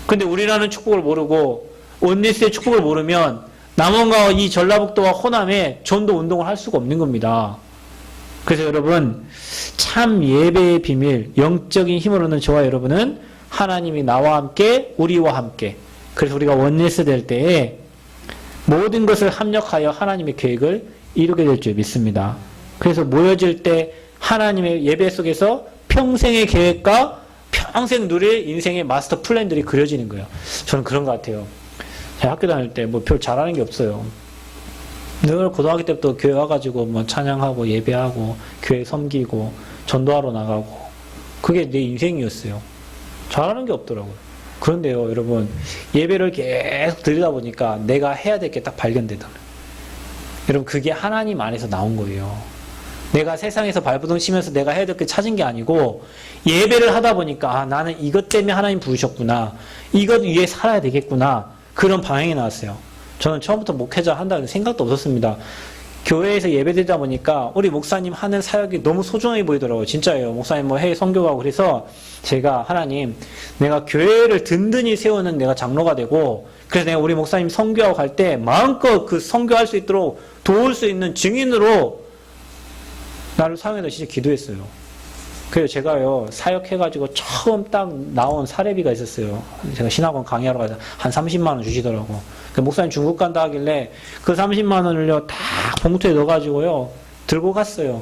근데 우리라는 축복을 모르고 원네스의 축복을 모르면 남원과 이 전라북도와 호남에 전도 운동을 할 수가 없는 겁니다. 그래서 여러분 참 예배의 비밀, 영적인 힘을 얻는 저와 여러분은 하나님이 나와 함께 우리와 함께 그래서 우리가 원네스 될 때에 모든 것을 합력하여 하나님의 계획을 이루게 될 줄 믿습니다. 그래서 모여질 때 하나님의 예배 속에서 평생의 계획과 평생 누릴 인생의 마스터 플랜들이 그려지는 거예요. 저는 그런 것 같아요. 제가 학교 다닐 때 뭐 별 잘하는 게 없어요. 늘 고등학교 때부터 교회 와가지고 뭐 찬양하고 예배하고 교회 섬기고 전도하러 나가고 그게 내 인생이었어요. 잘하는 게 없더라고요. 그런데요 여러분 예배를 계속 드리다 보니까 내가 해야 될 게 딱 발견되더라고요. 여러분 그게 하나님 안에서 나온 거예요. 내가 세상에서 발버둥 치면서 내가 해야 될 게 찾은 게 아니고 예배를 하다 보니까 아, 나는 이것 때문에 하나님 부르셨구나. 이것 위에 살아야 되겠구나. 그런 방향이 나왔어요. 저는 처음부터 목회자 한다는 생각도 없었습니다. 교회에서 예배드리다 보니까 우리 목사님 하는 사역이 너무 소중하게 보이더라고요. 진짜예요. 목사님 뭐 해외 선교 가고 그래서 제가 하나님 내가 교회를 든든히 세우는 내가 장로가 되고 그래서 내가 우리 목사님 선교하고 갈 때 마음껏 그 선교할 수 있도록 도울 수 있는 증인으로 나를 사용해서 진짜 기도했어요. 그래서 제가요 사역해가지고 처음 딱 나온 사례비가 있었어요. 제가 신학원 강의하러 가서 한 30만 원 주시더라고. 그 목사님 중국 간다 하길래 그 30만 원을요 다 봉투에 넣어가지고요 들고 갔어요.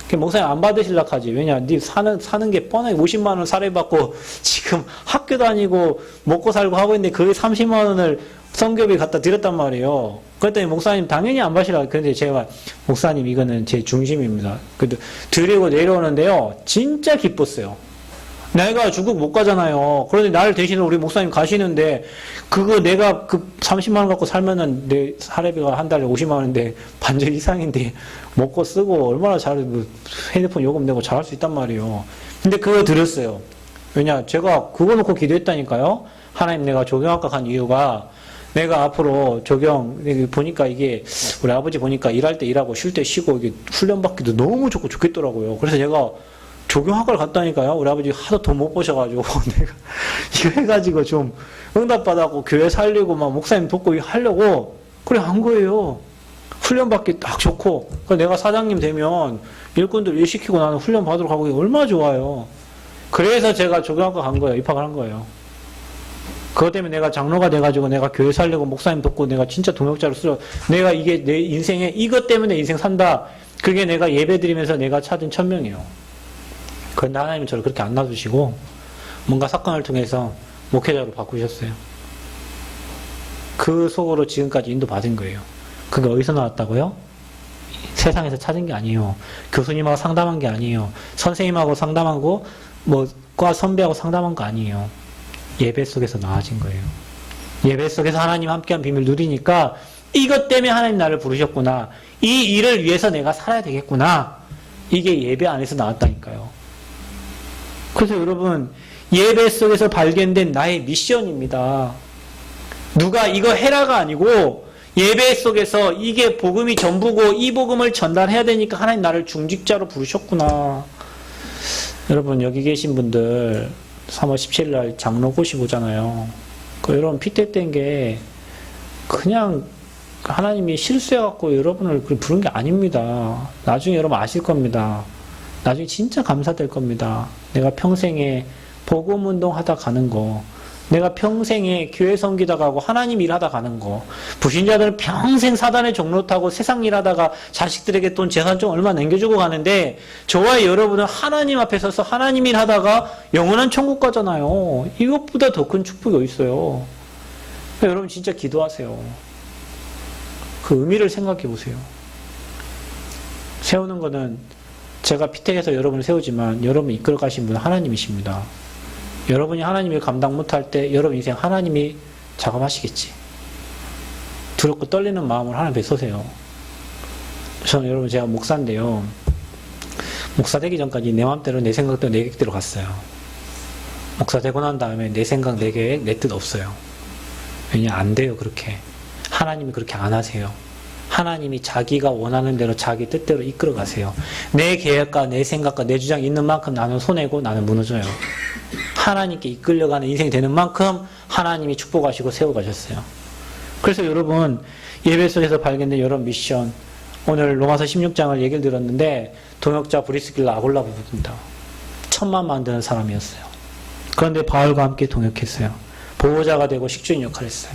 그 목사님 안 받으실라 하지. 왜냐, 네 사는 게 뻔하게 50만 원 사례 받고 지금 학교 다니고 먹고 살고 하고 있는데 그게 30만 원을 선교비 갖다 드렸단 말이에요. 그랬더니 목사님 당연히 안 받으시라. 그런데 제가 목사님 이거는 제 중심입니다. 그래도 드리고 내려오는데요 진짜 기뻤어요. 내가 중국 못 가잖아요. 그런데 나를 대신에 우리 목사님 가시는데 그거 내가 그 30만 원 갖고 살면은 내 사례비가 한 달에 50만 원인데 반절 이상인데 먹고 쓰고 얼마나 핸드폰 요금 내고 잘할 수 있단 말이에요. 근데 그거 들었어요. 왜냐 제가 그거 놓고 기도했다니까요. 하나님 내가 조경학과 간 이유가 내가 앞으로 적용, 보니까 이게, 우리 아버지 보니까 일할 때 일하고 쉴 때 쉬고, 이게 훈련받기도 너무 좋고 좋겠더라고요. 그래서 제가 적용학과를 갔다니까요. 우리 아버지 하도 돈 못 버셔가지고, 내가 이거 해가지고 좀 응답받았고, 교회 살리고, 막 목사님 돕고 하려고, 그래, 한 거예요. 훈련받기 딱 좋고, 내가 사장님 되면 일꾼들 일 시키고 나는 훈련 받으러 가고, 얼마나 좋아요. 그래서 제가 적용학과 간 거예요. 입학을 한 거예요. 그것 때문에 내가 장로가 돼가지고 내가 교회 살려고 목사님 돕고 내가 진짜 동역자로 쓰러, 내가 이게 내 인생에 이것 때문에 인생 산다. 그게 내가 예배 드리면서 내가 찾은 천명이에요. 그런데 하나님은 저를 그렇게 안 놔두시고 뭔가 사건을 통해서 목회자로 바꾸셨어요. 그 속으로 지금까지 인도받은 거예요. 그게 어디서 나왔다고요? 세상에서 찾은 게 아니에요. 교수님하고 상담한 게 아니에요. 선생님하고 상담하고 과 선배하고 상담한 거 아니에요. 예배 속에서 나아진 거예요. 예배 속에서 하나님 함께한 비밀 누리니까 이것 때문에 하나님 나를 부르셨구나. 이 일을 위해서 내가 살아야 되겠구나. 이게 예배 안에서 나왔다니까요. 그래서 여러분, 예배 속에서 발견된 나의 미션입니다. 누가 이거 해라가 아니고 예배 속에서 이게 복음이 전부고 이 복음을 전달해야 되니까 하나님 나를 중직자로 부르셨구나. 여러분, 여기 계신 분들 3월 17일 날 장로고시 보잖아요. 여러분 피택된 게 그냥 하나님이 실수해갖고 여러분을 부른 게 아닙니다. 나중에 여러분 아실 겁니다. 나중에 진짜 감사될 겁니다. 내가 평생에 복음운동 하다 가는 거, 내가 평생에 교회 섬기다 가고 하나님 일하다 가는 거, 불신자들은 평생 사단의 종로 타고 세상 일하다가 자식들에게 돈 재산 좀 얼마 남겨주고 가는데 저와 여러분은 하나님 앞에 서서 하나님 일하다가 영원한 천국 가잖아요. 이것보다 더 큰 축복이 어디 있어요. 여러분 진짜 기도하세요. 그 의미를 생각해 보세요. 세우는 거는 제가 피택해서 여러분을 세우지만 여러분 이끌어 가신 분은 하나님이십니다. 여러분이 하나님을 감당 못할 때 여러분 인생 하나님이 작업하시겠지. 두렵고 떨리는 마음으로 하나님 앞에 서세요. 저는 여러분 제가 목사인데요. 목사 되기 전까지 내 마음대로 내 생각대로 내 계획대로 갔어요. 목사 되고 난 다음에 내 생각 내 계획 내 뜻 없어요. 왜냐 안 돼요 그렇게. 하나님이 그렇게 안 하세요. 하나님이 자기가 원하는 대로 자기 뜻대로 이끌어 가세요. 내 계획과 내 생각과 내 주장이 있는 만큼 나는 손해고 나는 무너져요. 하나님께 이끌려가는 인생이 되는 만큼 하나님이 축복하시고 세워가셨어요. 그래서 여러분 예배 속에서 발견된 여러분 미션, 오늘 로마서 16장을 얘기를 들었는데 동역자 브리스길라 아골라 부부입니다. 천만 만드는 사람이었어요. 그런데 바울과 함께 동역했어요. 보호자가 되고 식주인 역할을 했어요.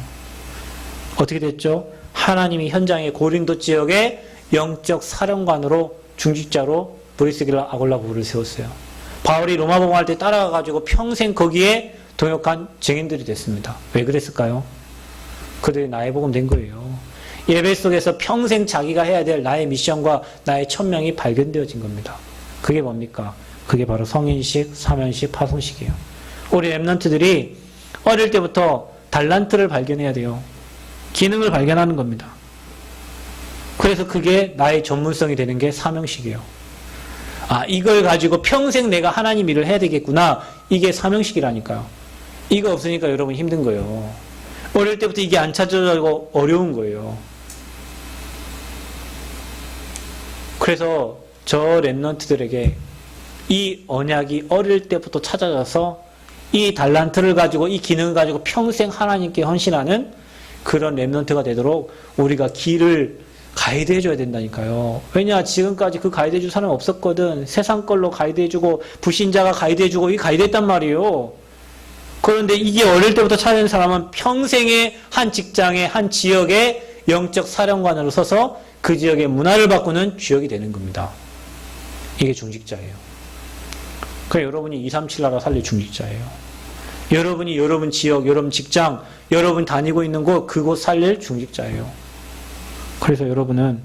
어떻게 됐죠? 하나님이 현장의 고린도 지역의 영적 사령관으로 중직자로 브리스길라 아골라 부부를 세웠어요. 바울이 로마 복음할 때 따라가가지고 평생 거기에 동역한 증인들이 됐습니다. 왜 그랬을까요? 그들이 나의 복음 된 거예요. 예배 속에서 평생 자기가 해야 될 나의 미션과 나의 천명이 발견되어진 겁니다. 그게 뭡니까? 그게 바로 성인식, 사면식, 파송식이에요. 우리 랩런트들이 어릴 때부터 달란트를 발견해야 돼요. 기능을 발견하는 겁니다. 그래서 그게 나의 전문성이 되는 게 사명식이에요. 아, 이걸 가지고 평생 내가 하나님 일을 해야 되겠구나. 이게 사명식이라니까요. 이거 없으니까 여러분 힘든 거예요. 어릴 때부터 이게 안 찾아지고 어려운 거예요. 그래서 저 랩런트들에게 이 언약이 어릴 때부터 찾아져서 이 달란트를 가지고 이 기능을 가지고 평생 하나님께 헌신하는 그런 랩런트가 되도록 우리가 길을 가이드 해줘야 된다니까요. 왜냐 지금까지 그 가이드 해줄 사람이 없었거든. 세상 걸로 가이드 해주고 불신자가 가이드 해주고 이 가이드 했단 말이에요. 그런데 이게 어릴 때부터 찾아낸 사람은 평생의 한 직장의 한 지역의 영적 사령관으로 서서 그 지역의 문화를 바꾸는 주역이 되는 겁니다. 이게 중직자예요. 그래 여러분이 237 나라 살릴 중직자예요. 여러분이 여러분 지역, 여러분 직장, 여러분 다니고 있는 곳 그곳 살릴 중직자예요. 그래서 여러분은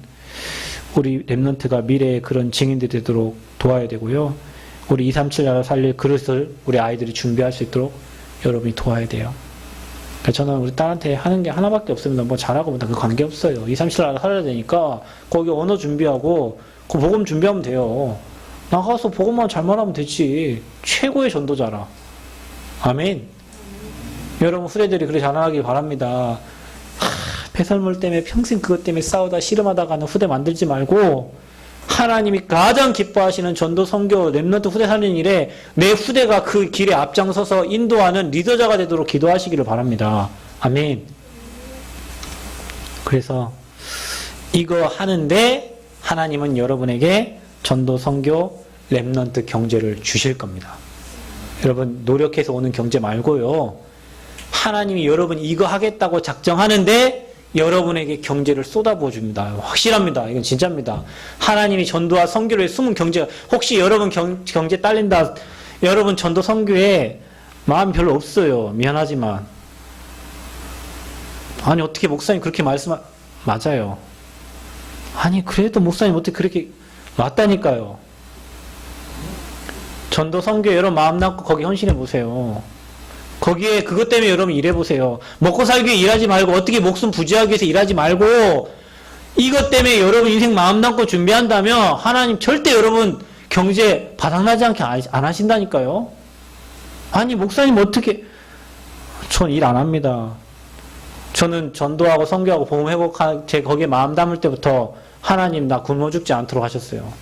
우리 랩런트가 미래의 그런 증인들이 되도록 도와야 되고요. 우리 237 나라 살릴 그릇을 우리 아이들이 준비할 수 있도록 여러분이 도와야 돼요. 저는 우리 딸한테 하는 게 하나밖에 없습니다. 뭐 잘하고 뭐 그 관계 없어요. 237 나라 살아야 되니까 거기 언어 준비하고 그 복음 준비하면 돼요. 나가서 복음만 잘 말하면 되지. 최고의 전도자라. 아멘. 여러분 후대들이 그렇게 자라나길 바랍니다. 배설물 때문에 평생 그것 때문에 싸우다 씨름하다가는 후대 만들지 말고 하나님이 가장 기뻐하시는 전도 선교 렘넌트 후대 살리는 일에 내 후대가 그 길에 앞장서서 인도하는 리더자가 되도록 기도하시기를 바랍니다. 아멘. 그래서 이거 하는데 하나님은 여러분에게 전도 선교 렘넌트 경제를 주실 겁니다. 여러분 노력해서 오는 경제 말고요. 하나님이 여러분 이거 하겠다고 작정하는데 여러분에게 경제를 쏟아부어 줍니다. 확실합니다. 이건 진짜입니다. 하나님이 전도와 선교를 숨은 경제가 혹시 여러분 경제 딸린다. 여러분 전도 선교에 마음 별로 없어요. 미안하지만 아니 어떻게 목사님 그렇게 맞아요. 아니 그래도 목사님 어떻게 그렇게 맞다니까요. 전도 선교에 여러분 마음 낳고 거기 헌신해 보세요. 거기에 그것 때문에 여러분 일해보세요. 먹고 살기 위해 일하지 말고 어떻게 목숨 부지하기 위해서 일하지 말고 이것 때문에 여러분 인생 마음 담고 준비한다면 하나님 절대 여러분 경제 바닥나지 않게 안 하신다니까요. 아니 목사님 어떻게 전 일 안 합니다. 저는 전도하고 선교하고 복음 회복하고 제 거기에 마음 담을 때부터 하나님 나 굶어 죽지 않도록 하셨어요.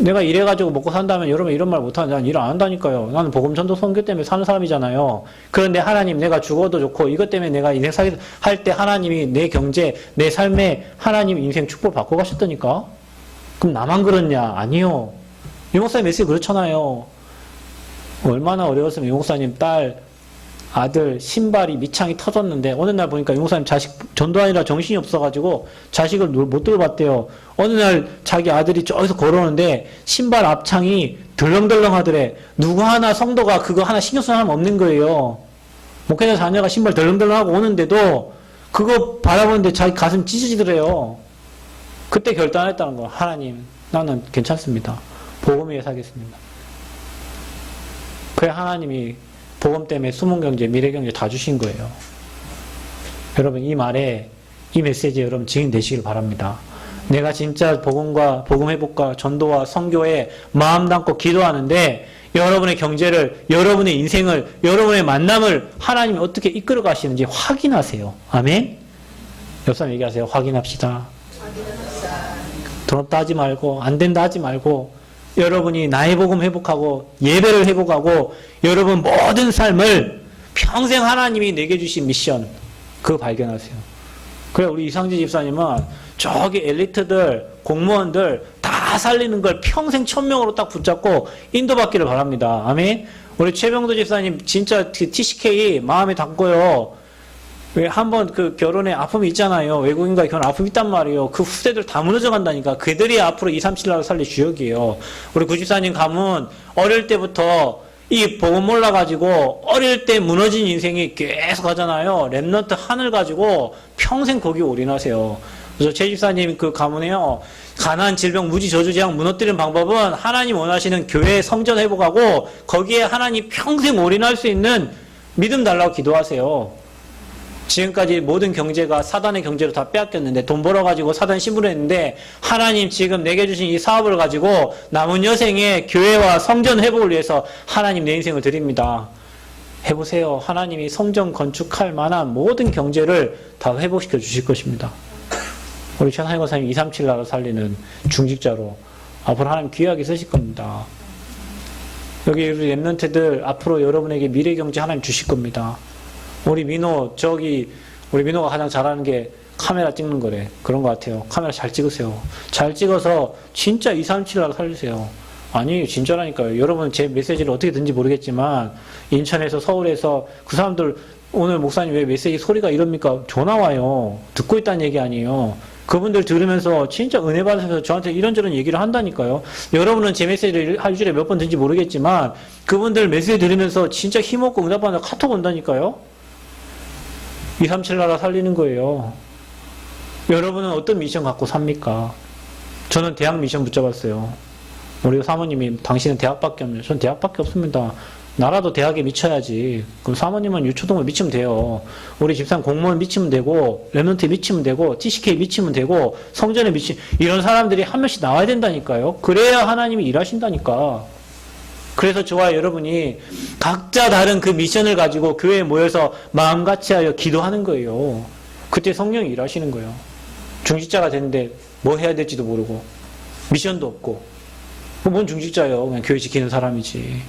내가 일해가지고 먹고 산다면 여러분 이런 말 못하는 난 일 안 한다니까요. 나는 복음 전도 선교 때문에 사는 사람이잖아요. 그런데 하나님 내가 죽어도 좋고 이것 때문에 내가 인생 할 때 하나님이 내 경제 내 삶에 하나님 인생 축복 받고 가셨다니까. 그럼 나만 그렇냐? 아니요. 유 목사님 메시지 그렇잖아요. 얼마나 어려웠으면 유 목사님 딸 아들 신발이 밑창이 터졌는데 어느 날 보니까 유 목사님 자식 전도하느라 정신이 없어가지고 자식을 못 들어봤대요. 어느 날 자기 아들이 저기서 걸어오는데 신발 앞창이 덜렁덜렁 하더래. 누구 하나 성도가 그거 하나 신경 쓰는 사람 없는 거예요. 목회자 자녀가 신발 덜렁덜렁 하고 오는데도 그거 바라보는데 자기 가슴 찢어지더래요. 그때 결단했다는 거. 하나님 나는 괜찮습니다. 복음 위해 살겠습니다. 그래 하나님이 복음 때문에 숨은 경제, 미래 경제 다 주신 거예요. 여러분 이 말에 이 메시지에 여러분 증인 되시길 바랍니다. 내가 진짜 복음과 복음 회복과 전도와 선교에 마음 담고 기도하는데 여러분의 경제를, 여러분의 인생을, 여러분의 만남을 하나님이 어떻게 이끌어 가시는지 확인하세요. 아멘? 옆 사람 얘기하세요. 확인합시다. 돈 없다 하지 말고 안 된다 하지 말고 여러분이 나의 복음 회복하고 예배를 회복하고 여러분 모든 삶을 평생 하나님이 내게 주신 미션 그거 발견하세요. 그래 우리 이상진 집사님은 저기 엘리트들 공무원들 다 살리는 걸 평생 1000명으로 딱 붙잡고 인도받기를 바랍니다. 아멘. 우리 최병도 집사님 진짜 TCK 마음에 담고요. 왜 한번 그 결혼에 아픔이 있잖아요. 외국인과 결혼 아픔이 있단 말이에요. 그 후대들 다 무너져 간다니까. 그들이 앞으로 2, 3, 7나라 살릴 주역이에요. 우리 구집사님 가문 어릴 때부터 이 복음 몰라가지고 어릴 때 무너진 인생이 계속 하잖아요. 렘넌트 하늘 가지고 평생 거기 올인하세요. 그래서 최 집사님 그 가문에요. 가난, 질병, 무지, 저주, 재앙 무너뜨리는 방법은 하나님 원하시는 교회 성전 회복하고 거기에 하나님 평생 올인할 수 있는 믿음 달라고 기도하세요. 지금까지 모든 경제가 사단의 경제로 다 빼앗겼는데 돈 벌어가지고 사단 신부를 했는데 하나님 지금 내게 주신 이 사업을 가지고 남은 여생에 교회와 성전 회복을 위해서 하나님 내 인생을 드립니다. 해보세요. 하나님이 성전 건축할 만한 모든 경제를 다 회복시켜 주실 것입니다. 우리 최상희 권사님 237 나라 살리는 중직자로 앞으로 하나님 귀하게 쓰실 겁니다. 여기 우리 렘넌트들 앞으로 여러분에게 미래 경제 하나님 주실 겁니다. 우리 민호 우리 민호가 가장 잘하는 게 카메라 찍는 거래. 그런 것 같아요. 카메라 잘 찍으세요. 잘 찍어서 진짜 237 나라 살리세요. 아니 진짜라니까요. 여러분 제 메시지를 어떻게 듣는지 모르겠지만 인천에서 서울에서 그 사람들 오늘 목사님 왜 메시지 소리가 이럽니까? 전화 와요. 듣고 있다는 얘기 아니에요. 그분들 들으면서 진짜 은혜 받으면서 저한테 이런저런 얘기를 한다니까요. 여러분은 제 메시지를 한 주일에 몇 번 듣는지 모르겠지만 그분들 메시지 들으면서 진짜 힘없고 응답받는 카톡 온다니까요. 237 나라 살리는 거예요. 여러분은 어떤 미션 갖고 삽니까? 저는 대학 미션 붙잡았어요. 우리 사모님이 당신은 대학밖에 없냐? 전 대학밖에 없습니다. 나라도 대학에 미쳐야지. 그럼 사모님은 유초동을 미치면 돼요. 우리 집사람 공무원 미치면 되고 렘넌트에 미치면 되고 TCK 미치면 되고 성전에 이런 사람들이 한 명씩 나와야 된다니까요. 그래야 하나님이 일하신다니까. 그래서 저와 여러분이 각자 다른 그 미션을 가지고 교회에 모여서 마음같이 하여 기도하는 거예요. 그때 성령이 일하시는 거예요. 중직자가 됐는데 뭐 해야 될지도 모르고 미션도 없고 뭔 중직자예요. 그냥 교회 지키는 사람이지.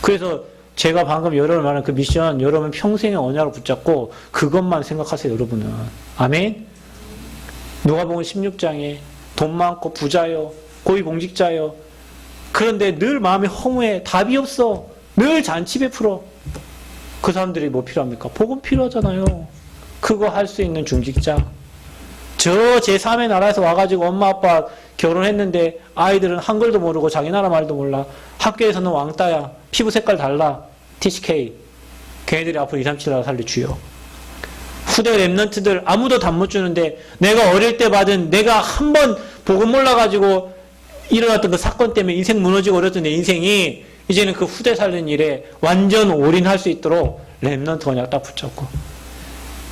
그래서 제가 방금 여러분 말한 그 미션 여러분 평생의 언약을 붙잡고 그것만 생각하세요. 여러분은. 아멘. 누가복음 16장에 돈 많고 부자요 고위공직자요 그런데 늘 마음이 허무해 답이 없어 늘 잔치 베풀어 그 사람들이 뭐 필요합니까? 복음 필요하잖아요. 그거 할 수 있는 중직자. 저 제3의 나라에서 와가지고 엄마 아빠 결혼했는데 아이들은 한글도 모르고 자기 나라 말도 몰라. 학교에서는 왕따야. 피부 색깔 달라. TCK. 걔네들이 앞으로 2, 3, 7 나라 살릴 주요. 후대 랩런트들 아무도 답 못 주는데 내가 어릴 때 받은 내가 한 번 복음 몰라가지고 일어났던 그 사건 때문에 인생 무너지고 어렸던 내 인생이 이제는 그 후대 살리는 일에 완전 올인할 수 있도록 랩런트 언약 딱 붙잡고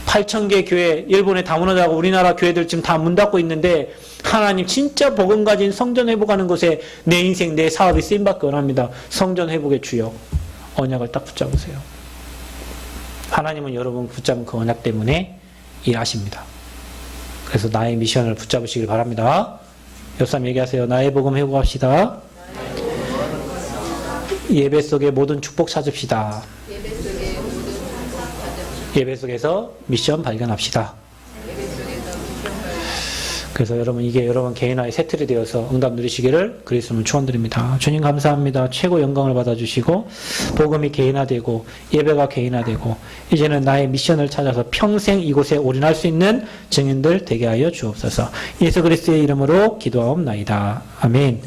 8,000개 교회 일본에 다 무너져가고 우리나라 교회들 지금 다 문 닫고 있는데 하나님 진짜 복음 가진 성전 회복하는 곳에 내 인생 내 사업이 쓰임받기 원합니다. 성전 회복의 주역 언약을 딱 붙잡으세요. 하나님은 여러분 붙잡은 그 언약 때문에 일하십니다. 그래서 나의 미션을 붙잡으시길 바랍니다. 옆사람 얘기하세요. 나의 복음 회복합시다. 예배 속에 모든 축복 찾읍시다. 예배 속에서 미션 발견합시다. 그래서 여러분 이게 여러분 개인화의 세틀이 되어서 응답 누리시기를 그리스도는 축원드립니다. 주님 감사합니다. 최고 영광을 받아주시고 복음이 개인화되고 예배가 개인화되고 이제는 나의 미션을 찾아서 평생 이곳에 올인할 수 있는 증인들 되게 하여 주옵소서. 예수 그리스도의 이름으로 기도하옵나이다. 아멘.